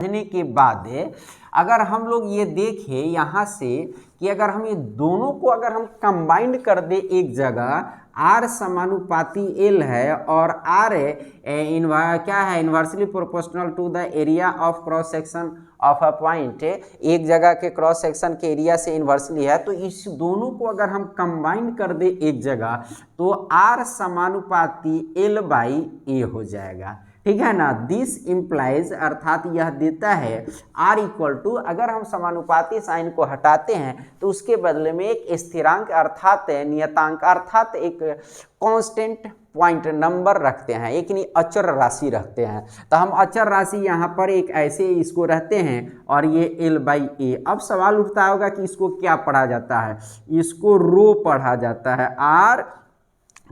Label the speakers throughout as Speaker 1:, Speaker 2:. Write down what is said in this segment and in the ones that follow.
Speaker 1: समझने के बाद अगर हम लोग ये देखें यहाँ से कि अगर हम ये दोनों को अगर हम कंबाइंड कर दे एक जगह, R समानुपाती L है और R क्या है, inversely proportional to the area of cross section of a point, एक जगह के क्रॉस सेक्शन के एरिया से इन्वर्सली है, तो इस दोनों को अगर हम कंबाइंड कर दे एक जगह तो R समानुपाती L बाई A हो जाएगा। ठीक है ना। दिस इम्प्लाइज अर्थात यह देता है R इक्वल टू, अगर हम समानुपाती साइन को हटाते हैं तो उसके बदले में एक स्थिरांक अर्थात नियतांक अर्थात एक कांस्टेंट पॉइंट नंबर रखते हैं, एक नहीं अचर राशि रखते हैं। तो हम अचर राशि यहाँ पर एक ऐसे इसको रहते हैं और ये L बाई A। अब सवाल उठता होगा कि इसको क्या पढ़ा जाता है, इसको रो पढ़ा जाता है। R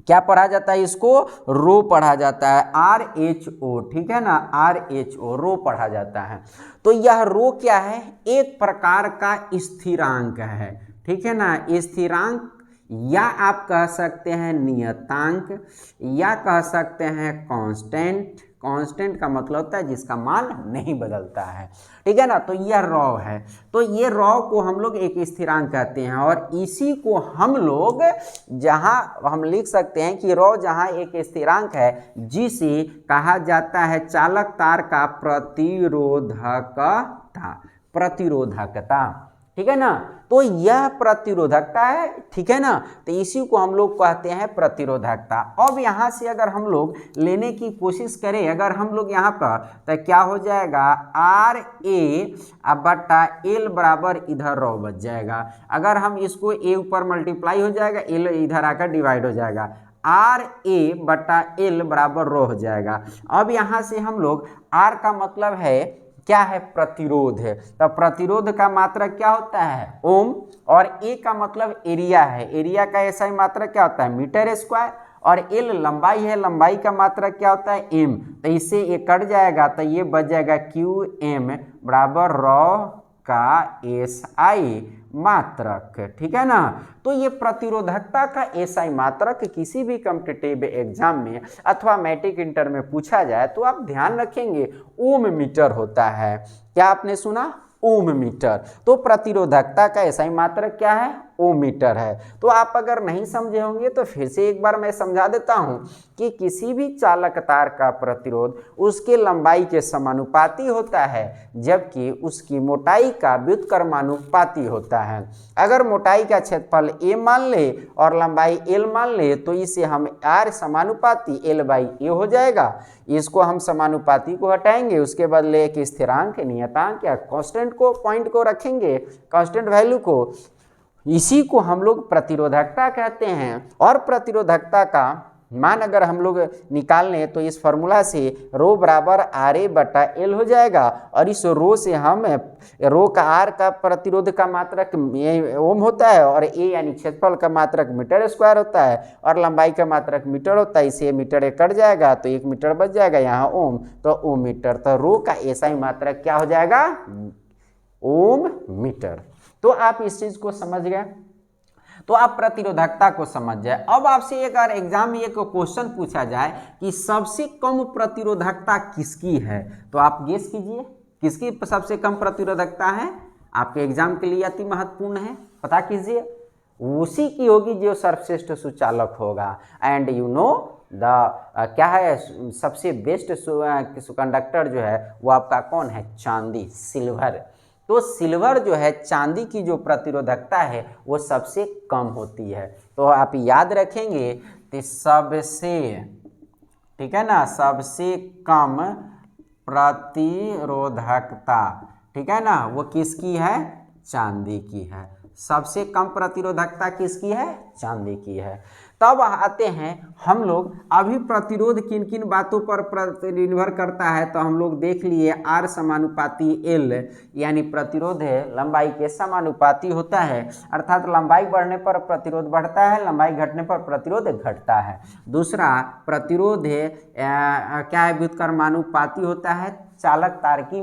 Speaker 1: क्या पढ़ा जाता है, इसको रो पढ़ा जाता है, RHO। ठीक है ना, RHO रो पढ़ा जाता है। तो यह रो क्या है, एक प्रकार का स्थिरांक है। ठीक है ना, स्थिरांक या आप कह सकते हैं नियतांक या कह सकते हैं कांस्टेंट। कांस्टेंट का मतलब होता है जिसका मान नहीं बदलता है। ठीक है ना, तो यह रॉ है। तो ये रॉ को हम लोग एक स्थिरांक कहते हैं और इसी को हम लोग जहां हम लिख सकते हैं कि रॉ जहां एक स्थिरांक है जिसे कहा जाता है चालक तार का प्रतिरोधकता। प्रतिरोधकता, ठीक है ना, तो यह प्रतिरोधकता है। ठीक है ना, तो इसी को हम लोग कहते हैं प्रतिरोधकता। अब यहाँ से अगर हम लोग लेने की कोशिश करें, अगर हम लोग यहाँ पर, तो क्या हो जाएगा, RA बटा L बराबर इधर रॉ बच जाएगा। अगर हम इसको A ऊपर मल्टीप्लाई हो जाएगा, L इधर आकर डिवाइड हो जाएगा, RA बटा L बराबर रॉ हो जाएगा। अब यहाँ से हम लोग R का मतलब है क्या है, प्रतिरोध है। तो प्रतिरोध का मात्रक क्या होता है, ओम, और A का मतलब एरिया है। एरिया का ऐसा ही मात्रक क्या होता है, मीटर स्क्वायर, और L लंबाई है, लंबाई का मात्रक क्या होता है, M। तो इससे ये कट जाएगा तो ये बच जाएगा QM बराबर रॉ का SI मात्रक। ठीक है ना, तो ये प्रतिरोधकता का SI मात्रक किसी भी कॉम्पिटिटिव एग्जाम में अथवा मैट्रिक इंटर में पूछा जाए तो आप ध्यान रखेंगे ओम मीटर होता है। क्या आपने सुना, ओम मीटर। तो प्रतिरोधकता का SI मात्रक क्या है, ओम मीटर है। तो आप अगर नहीं समझे होंगे तो फिर से एक बार मैं समझा देता हूं कि किसी भी चालक तार का प्रतिरोध उसके लंबाई के समानुपाती होता है जबकि उसकी मोटाई का व्युत्क्रमानुपाती होता है। अगर मोटाई का क्षेत्रफल A मान ले और लंबाई L मान ले तो इसे हम R समानुपाती L बाई A हो जाएगा। इसको हम समानुपाती को हटाएंगे, उसके बदले एक स्थिरांक नियतांक या कांस्टेंट को पॉइंट को रखेंगे, कांस्टेंट वैल्यू को। इसी को हम लोग प्रतिरोधकता कहते हैं। और प्रतिरोधकता का मान अगर हम लोग निकाल लें तो इस फॉर्मूला से रो बराबर RA बटा L हो जाएगा और इस रो से हम रो का R का प्रतिरोध का मात्रक ओम होता है और A यानी क्षेत्रफल का मात्रक मीटर स्क्वायर होता है और लंबाई का मात्रक मीटर होता है। इसे मीटर कट जाएगा तो 1 मीटर बच जाएगा यहाँ ओम, तो ओम मीटर। तो रो का SI मात्रक क्या हो जाएगा, ओम मीटर। तो आप इस चीज को समझ गए, तो आप प्रतिरोधकता को समझ जाए। अब आपसे एक अगर एग्जाम में एक क्वेश्चन पूछा जाए कि सबसे कम प्रतिरोधकता किसकी है, तो आप गेस कीजिए किसकी सबसे कम प्रतिरोधकता है। आपके एग्जाम के लिए अति महत्वपूर्ण है, पता कीजिए। उसी की होगी जो सर्वश्रेष्ठ सुचालक होगा। एंड यू नो द क्या है, सबसे बेस्ट कंडक्टर जो है वो आपका कौन है, चांदी, सिल्वर। तो सिल्वर जो है, चांदी की जो प्रतिरोधकता है वो सबसे कम होती है। तो आप याद रखेंगे कि सबसे, ठीक है ना, सबसे कम प्रतिरोधकता, ठीक है ना, वो किसकी है, चांदी की है। सबसे कम प्रतिरोधकता किसकी है, चांदी की है। तब आते हैं हम लोग, अभी प्रतिरोध किन किन बातों पर निर्भर करता है, तो हम लोग देख लिए R समानुपाती L, यानी प्रतिरोध है लंबाई के समानुपाती होता है, अर्थात लंबाई बढ़ने पर प्रतिरोध बढ़ता है, लंबाई घटने पर प्रतिरोध घटता है। दूसरा प्रतिरोध है क्या है, व्युत्क्रमानुपाती होता है चालक तार की